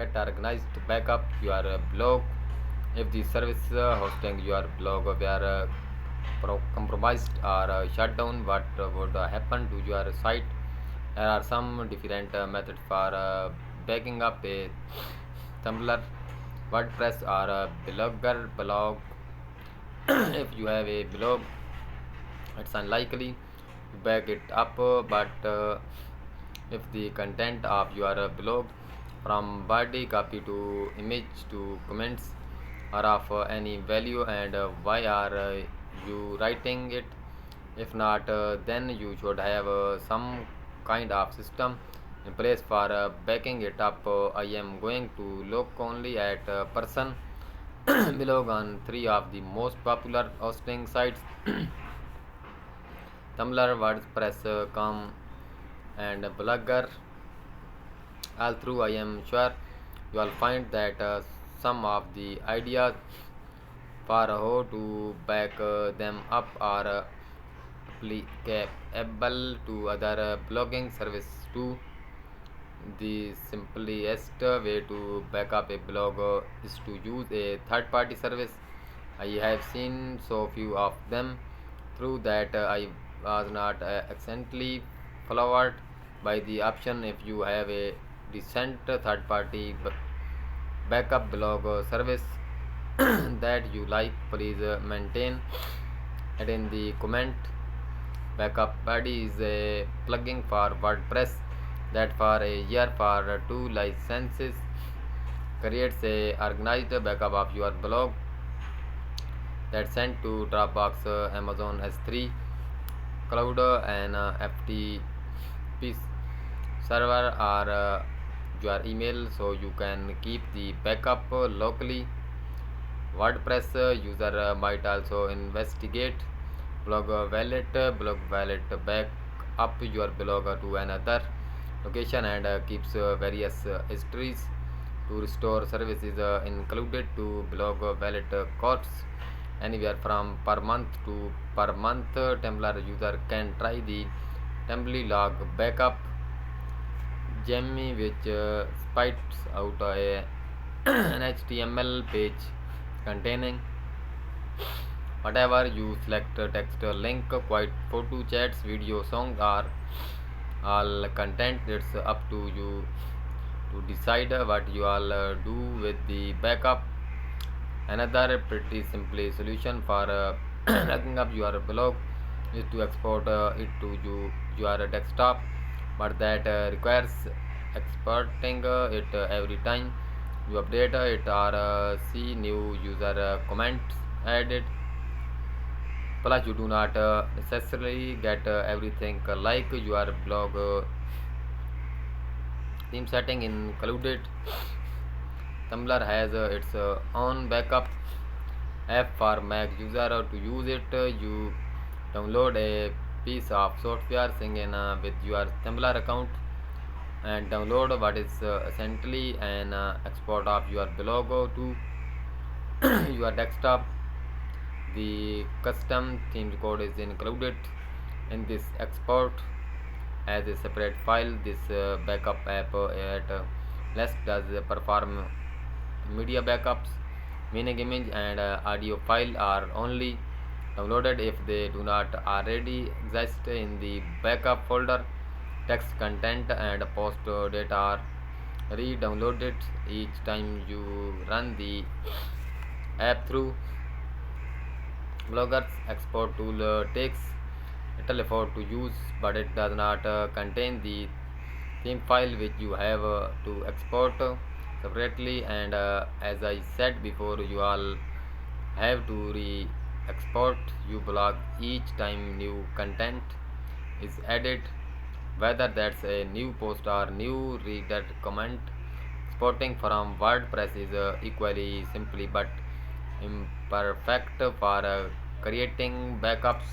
get organized backup your blog. If the service hosting your blog were compromised or shut down, what would happen to your site? There are some different methods for backing up a Tumblr, WordPress, or a Blogger blog. If you have a blog, it's unlikely to back it up, but if the content of your blog, from body copy to image to comments, are of any value, and why are you writing it? If not, then you should have some kind of system in place for backing it up. I am going to look only at person blog on three of the most popular hosting sites: Tumblr, WordPress, com, and Blogger. All through, I am sure you will find that some of the ideas for how to back them up are applicable to other blogging services too. The simplest way to back up a blog is to use a third party service. I have seen so few of them through that I was not accidentally followed by the option. If you have a decent third party backup blog service that you like, please maintain it in the comment. Backup Buddy is a plugin for WordPress that for a year for 2 licenses creates a organized backup of your blog that's sent to Dropbox, Amazon S3, Cloud, and FTP server, or your email, so you can keep the backup locally. WordPress user might also investigate Blog Wallet. Blog Wallet back up your blog to another location and keeps various histories. To restore services included to Blog Wallet costs anywhere from per month to per month. Tumblr user can try the Tumblr log backup Gemini, which spits out an HTML page containing whatever you select: text, link, quite photo, chats, video, song, or all content. It's up to you to decide what you all do with the backup. Another pretty simple solution for backing up your blog is to export it to your desktop, but that requires exporting it every time you update it or see new user comments added. Plus, you do not necessarily get everything like your blog theme setting included. Tumblr has its own backup app for Mac user. To use it, you download a piece of software synced in with your Tumblr account and download what is essentially an export of your blog to your desktop. The custom theme code is included in this export as a separate file. This backup app at less does perform media backups, meaning image and audio file are only downloaded if they do not already exist in the backup folder. Text, content, and post data are re-downloaded each time you run the app through. Blogger's export tool takes little effort to use, but it does not contain the theme file which you have to export separately. And as I said before, you all have to re-export your blog each time new content is added, whether that's a new post or new reader comment. Exporting from WordPress is equally simply but imperfect for creating backups.